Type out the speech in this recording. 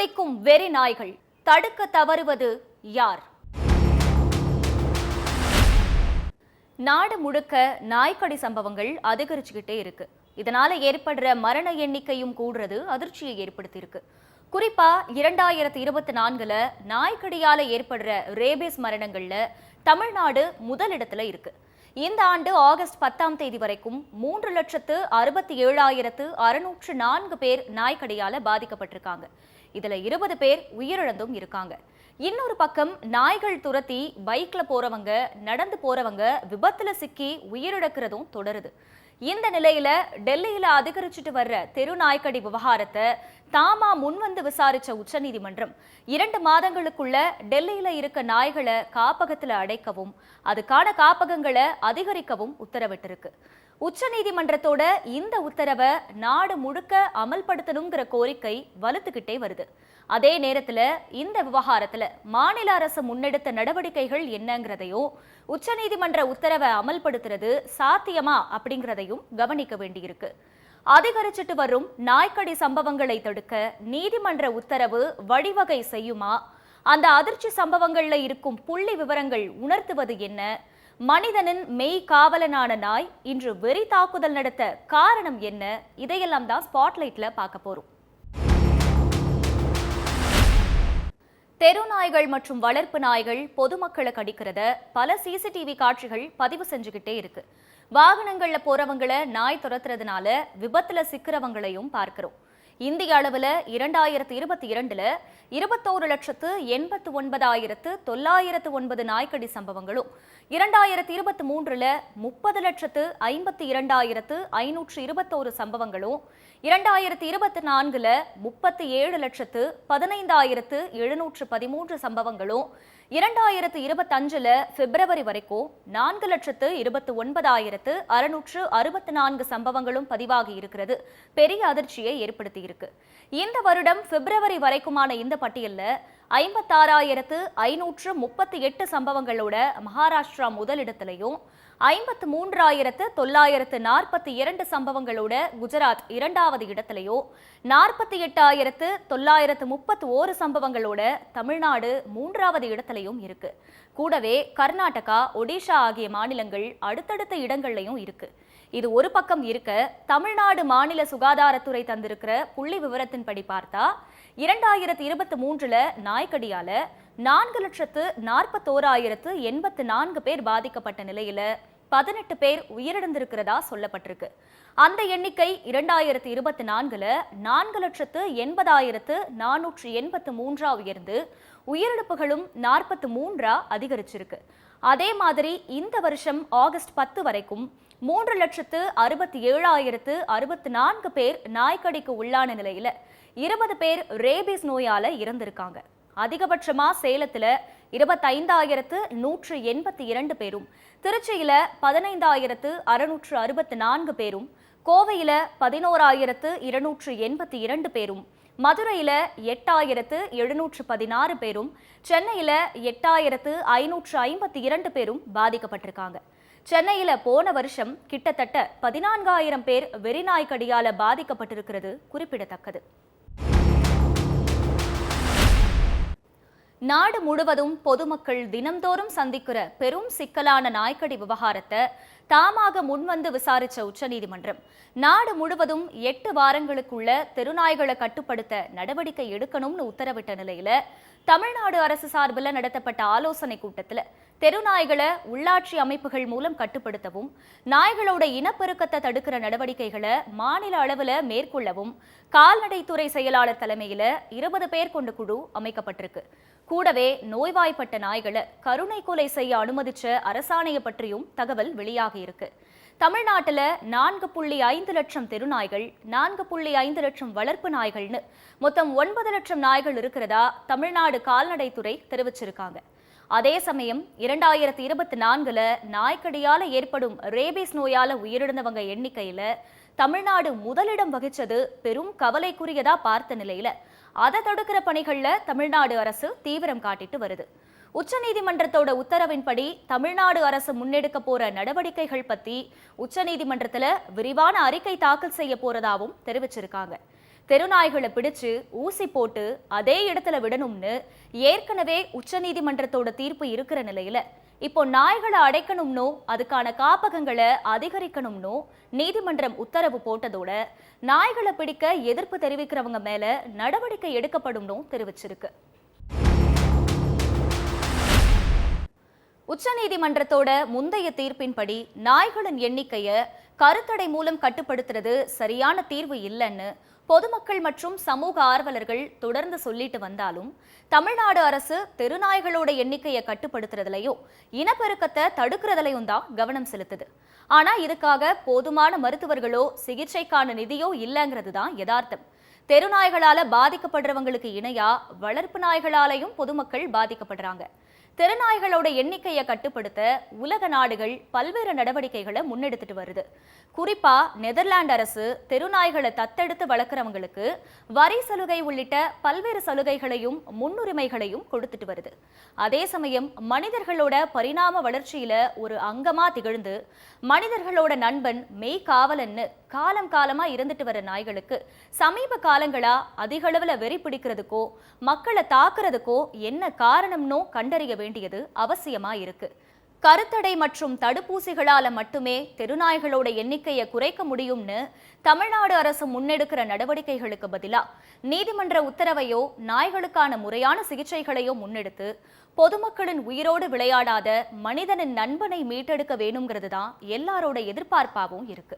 பிடிக்கும் வெறி நாய்கள் தடுக்க தவறுவது யார்? நாடு முழுக்க நாய்க்கடி சம்பவங்கள் அதிகரிச்சுக்கிட்டே இருக்கு. இதனால ஏற்படுற மரண எண்ணிக்கையும் கூடுறது அதிர்ச்சியை ஏற்படுத்தியிருக்கு. குறிப்பா 2024 நாய்க்கடியால ஏற்படுற ரேபிஸ் மரணங்கள்ல தமிழ்நாடு முதலிடத்துல இருக்கு. இந்த ஆண்டு ஆகஸ்ட் 10ஆம் தேதி வரைக்கும் 3,67,604 பேர் நாய்க்கடியால பாதிக்கப்பட்டிருக்காங்க. இதுல 20 பேர் உயிரிழந்தும் இருக்காங்க. இன்னொரு பக்கம் நாய்கள் துரத்தி பைக்ல போறவங்க, நடந்து போறவங்க விபத்துல சிக்கி உயிரிழக்கிறதும் தொடருது. இந்த நிலையில டெல்லியில அதிகரிச்சுட்டு வர்ற தெரு நாய்க்கடி விவகாரத்தை தாமா முன்வந்து விசாரிச்ச உச்சநீதிமன்றம் 2 மாதங்களுக்குள்ள டெல்லியில இருக்க நாய்களை காப்பகத்துல அடைக்கவும் அதுக்கான காப்பகங்களை அதிகரிக்கவும் உத்தரவிட்டிருக்கு. உச்சநீதிமன்றத்தோட இந்த உத்தரவை நாடு முழுக்க அமல்படுத்தணுங்கிற கோரிக்கை வலுத்துக்கிட்டே வருது. அதே நேரத்துல இந்த விவகாரத்துல மாநில அரசு முன்னெடுத்த நடவடிக்கைகள் என்னங்கிறதையும் உச்சநீதிமன்ற உத்தரவை அமல்படுத்துறது சாத்தியமா அப்படிங்கிறதையும் கவனிக்க வேண்டியிருக்கு. அதிகரிச்சுட்டு வரும் நாய்க்கடி சம்பவங்களை தடுக்க நீதிமன்ற உத்தரவு வழிவகை செய்யுமா? அந்த அதிர்ச்சி சம்பவங்கள்ல இருக்கும் புள்ளி விவரங்கள் உணர்த்துவது என்ன? மனிதனின் மெய் காவலனான நாய் இன்று வெறி தாக்குதல் நடத்த காரணம் என்ன? இதையெல்லாம் தான் ஸ்பாட்லைட்ல பார்க்க போறோம். தெரு நாய்கள் மற்றும் வளர்ப்பு நாய்கள் பொதுமக்களை கடிக்கிறத பல சிசிடிவி காட்சிகள் பதிவு செஞ்சுக்கிட்டே இருக்கு. வாகனங்கள்ல போறவங்களை நாய் துரத்துறதுனால விபத்துல சிக்கிறவங்களையும் பார்க்கிறோம். இந்திய அளவுல 2022 21,89,909 நாய்க்கடி சம்பவங்களும் 2023 30,52,521 சம்பவங்களும் 2024 37,15,713 சம்பவங்களும் 2025 பிப்ரவரி வரைக்கும் 4,29,664 சம்பவங்களும் பதிவாகி இருக்கிறது பெரிய அதிர்ச்சியை ஏற்படுத்தி இருக்கு. இந்த வருடம் பிப்ரவரி வரைக்குமான இந்த பட்டியல்ல 56,538 சம்பவங்களோட மகாராஷ்டிரா முதலிடத்திலையும் 53,942 சம்பவங்களோட குஜராத் 2வது இடத்திலையும் 48,931 சம்பவங்களோட தமிழ்நாடு 3வது இடத்திலையும் இருக்கு. கூடவே கர்நாடகா, ஒடிஷா ஆகிய மாநிலங்கள் அடுத்தடுத்த இடங்கள்லையும் இருக்கு. இது ஒரு பக்கம் இருக்க, தமிழ்நாடு மாநில சுகாதாரத்துறை தந்திருக்கிற புள்ளி விவரத்தின்படி பார்த்தா 2023 நாய்க்கடியால 4,41,084 பேர் பாதிக்கப்பட்ட நிலையில 18 பேர் உயிரிழந்திருக்கிறதா சொல்லப்பட்டிருக்கு. அந்த எண்ணிக்கை 2024 4,80,483 உயர்ந்து உயிரிழப்புகளும் 43 அதிகரிச்சிருக்கு. அதே மாதிரி இந்த வருஷம் ஆகஸ்ட் 10 வரைக்கும் 3,67,064 பேர் நாய்க்கடிக்கு உள்ளான நிலையில 20 பேர் ரேபிஸ் நோயால இறந்திருக்காங்க. அதிகபட்சமா சேலத்துல 25,182 பேரும், திருச்சியில 15,664 பேரும், கோவையில 11,282 பேரும், மதுரையில 8,716 பேரும், சென்னையில 8,552 பேரும் பாதிக்கப்பட்டிருக்காங்க. சென்னையில போன வருஷம் கிட்டத்தட்ட 14,000 பேர் வெறிநாய்க்கடியால பாதிக்கப்பட்டிருக்கிறது குறிப்பிடத்தக்கது. நாடு முழுவதும் பொதுமக்கள் தினம்தோறும் சந்திக்கிற பெரும் சிக்கலான நாய்க்கடி விவகாரத்தை தாமாக முன்வந்து விசாரிச்ச உச்சநீதிமன்றம் நாடு முழுவதும் 8 வாரங்களுக்குள்ள தெருநாய்களை கட்டுப்படுத்த நடவடிக்கை எடுக்கணும்னு உத்தரவிட்ட நிலையில தமிழ்நாடு அரசு சார்பில் நடத்தப்பட்ட ஆலோசனை கூட்டத்தில் தெருநாய்களை உள்ளாட்சி அமைப்புகள் மூலம் கட்டுப்படுத்தவும் நாய்களோட இனப்பெருக்கத்தை தடுக்கிற நடவடிக்கைகளை மாநில அளவில் மேற்கொள்ளவும் கால்நடைத்துறை செயலாளர் தலைமையில் 20 பேர் கொண்ட குழு அமைக்கப்பட்டிருக்கு. கூடவே நோய்வாய்ப்பட்ட நாய்களை கருணை கொலை செய்ய அனுமதிச்ச அரசாணையை பற்றியும் தகவல் வெளியாகி இருக்கு. தமிழ்நாட்டில் 4.5 லட்சம் தெருநாய்கள், 4.5 லட்சம் வளர்ப்பு நாய்கள்னு மொத்தம் 9 லட்சம் நாய்கள் இருக்கிறதா தமிழ்நாடு கால்நடைத்துறை தெரிவிச்சிருக்காங்க. அதே சமயம் 2024 நாய்க்கடியால ஏற்படும் ரேபிஸ் நோயால உயிரிழந்தவங்க எண்ணிக்கையில தமிழ்நாடு முதலிடம் வகிச்சது பெரும் கவலைக்குரியதா பார்த்த நிலையில அதை தடுக்கிற பணிகள்ல தமிழ்நாடு அரசு தீவிரம் காட்டிட்டு வருது. உச்சநீதிமன்றத்தோட உத்தரவின்படி தமிழ்நாடு அரசு முன்னெடுக்க போற நடவடிக்கைகள் பத்தி உச்சநீதிமன்றத்துல விரிவான அறிக்கை தாக்கல் செய்ய போறதாவும் தெரிவிச்சிருக்காங்க. தெருநாய்களை பிடிச்சு ஊசி போட்டு அதே இடத்துல விடணும்னு ஏற்கனவே உச்சநீதிமன்றத்தோட தீர்ப்பு இருக்கிற நிலையில இப்போ நாய்களை அடைக்கணும்னோ அதுக்கான காப்பகங்களை அதிகரிக்கணும்னோ நீதிமன்றம் உத்தரவு போட்டதோட நாய்களை பிடிக்க எதிர்ப்பு தெரிவிக்கிறவங்க மேல நடவடிக்கை எடுக்கப்படும்னு தெரிவிச்சிருக்கு. உச்சநீதிமன்றத்தோட முந்தைய தீர்ப்பின்படி நாய்களின் எண்ணிக்கையை கருத்தடை மூலம் கட்டுப்படுத்துறது சரியான தீர்வு இல்லைன்னு பொதுமக்கள் மற்றும் சமூக ஆர்வலர்கள் தொடர்ந்து சொல்லிட்டு வந்தாலும் தமிழ்நாடு அரசு தெருநாய்களோட எண்ணிக்கையை கட்டுப்படுத்துறதுலையும் இனப்பெருக்கத்தை தடுக்கிறதுலையும் தான் கவனம் செலுத்துது. ஆனா இதுக்காக போதுமான மருத்துவர்களோ சிகிச்சைக்கான நிதியோ இல்லைங்கிறது தான் யதார்த்தம். தெருநாய்களால பாதிக்கப்படுறவங்களுக்கு இணையா வளர்ப்பு நாய்களாலையும் பொதுமக்கள் பாதிக்கப்படுறாங்க. தெருநாய்களோட எண்ணிக்கையை கட்டுப்படுத்த உலக நாடுகள் பல்வேறு நடவடிக்கைகளை முன்னெடுத்துட்டு வருது. குறிப்பா நெதர்லாந்து அரசு தெருநாய்களை தத்தெடுத்து வளர்க்குறவங்களுக்கு வரி சலுகை உள்ளிட்ட பல்வேறு சலுகைகளையும் முன்னுரிமைகளையும் கொடுத்துட்டு வருது. அதே சமயம் மனிதர்களோட பரிணாம வளர்ச்சியில ஒரு அங்கமா திகழ்ந்து மனிதர்களோட நண்பன் மெய்காவலன்னு காலம் காலமா இருந்துட்டு வர நாய்களுக்கு சமீப காலங்களா அதிக அளவுல வெறி பிடிக்கிறதுக்கோ மக்களை தாக்குறதுக்கோ என்ன காரணம்னோ கண்டறிய வேண்டியது அவசியமா இருக்கு. கருத்தடை மற்றும் தடுப்பூசிகளால மட்டுமே தெருநாய்களோட எண்ணிக்கையை குறைக்க முடியும்னு தமிழ்நாடு அரசு முன்னெடுக்கிற நடவடிக்கைகளுக்கு பதிலா நீதிமன்ற உத்தரவையோ நாய்களுக்கான முறையான சிகிச்சைகளையோ முன்னெடுத்து பொதுமக்களின் உயிரோடு விளையாடாத மனிதனின் நண்பனை மீட்டெடுக்க வேணுங்கிறது தான் எல்லாரோட எதிர்பார்ப்பாகவும் இருக்கு.